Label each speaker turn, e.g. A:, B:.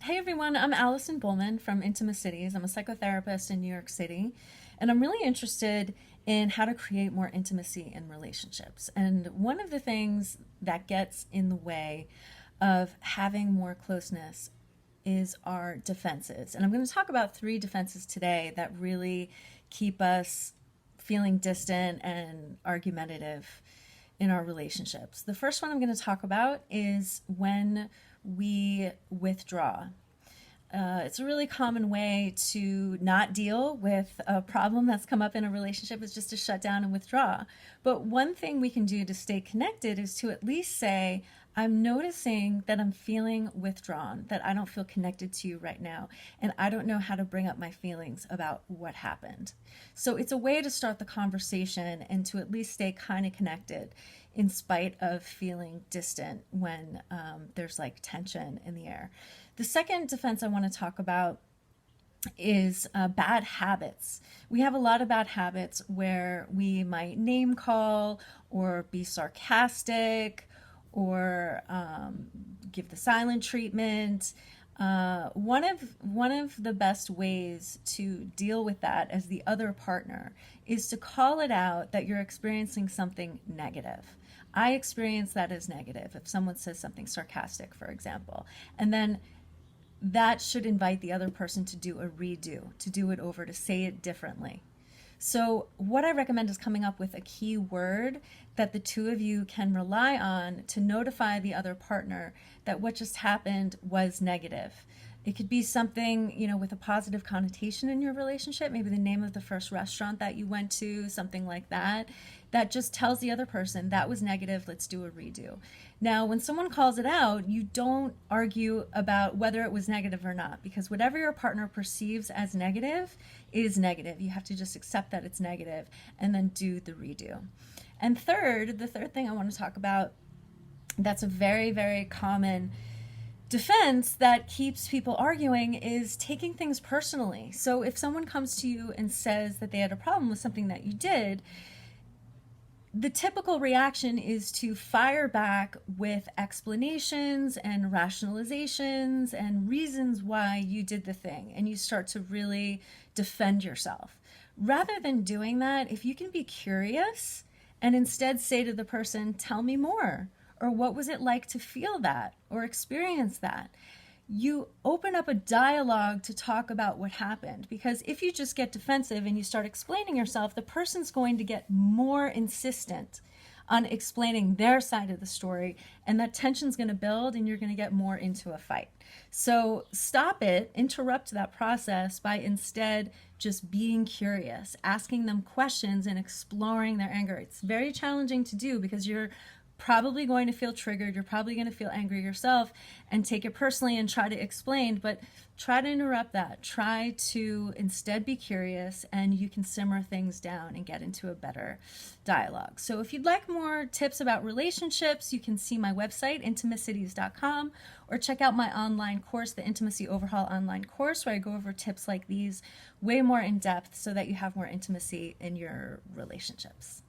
A: Hey everyone, I'm Alison Bulman from Intimate Cities. I'm a psychotherapist in New York City, and I'm really interested in how to create more intimacy in relationships. And one of the things that gets in the way of having more closeness is our defenses. And I'm going to talk about three defenses today that really keep us feeling distant and argumentative in our relationships. The first one I'm going to talk about is when we withdraw. It's a really common way to not deal with a problem that's come up in a relationship is just to shut down and withdraw. But one thing we can do to stay connected is to at least say, I'm noticing that I'm feeling withdrawn, that I don't feel connected to you right now, and I don't know how to bring up my feelings about what happened. So it's a way to start the conversation and to at least stay kind of connected in spite of feeling distant when there's like tension in the air. The second defense I want to talk about is bad habits. We have a lot of bad habits where we might name call or be sarcastic or give the silent treatment. One of the best ways to deal with that as the other partner is to call it out that you're experiencing something negative. I experience that as negative if someone says something sarcastic, for example, and then that should invite the other person to do a redo, to do it over, to say it differently. So what I recommend is coming up with a key word that the two of you can rely on to notify the other partner that what just happened was negative. It could be something, with a positive connotation in your relationship, maybe the name of the first restaurant that you went to, something like that, that just tells the other person that was negative, let's do a redo. Now, when someone calls it out, you don't argue about whether it was negative or not, because whatever your partner perceives as negative is negative. You have to just accept that it's negative and then do the redo. And the third thing I want to talk about that's a very, very common defense that keeps people arguing is taking things personally. So if someone comes to you and says that they had a problem with something that you did, the typical reaction is to fire back with explanations and rationalizations and reasons why you did the thing, and you start to really defend yourself. Rather than doing that, if you can be curious and instead say to the person, tell me more, or what was it like to feel that or experience that? You open up a dialogue to talk about what happened, because if you just get defensive and you start explaining yourself, the person's going to get more insistent on explaining their side of the story, and that tension's going to build and you're going to get more into a fight. So stop it, interrupt that process by instead just being curious, asking them questions and exploring their anger. It's very challenging to do because you're probably going to feel triggered. You're probably going to feel angry yourself and take it personally and try to explain, but try to interrupt that. Try to instead be curious, and you can simmer things down and get into a better dialogue. So if you'd like more tips about relationships, you can see my website, intimacities.com, or check out my online course, the Intimacy Overhaul online course, where I go over tips like these way more in depth so that you have more intimacy in your relationships.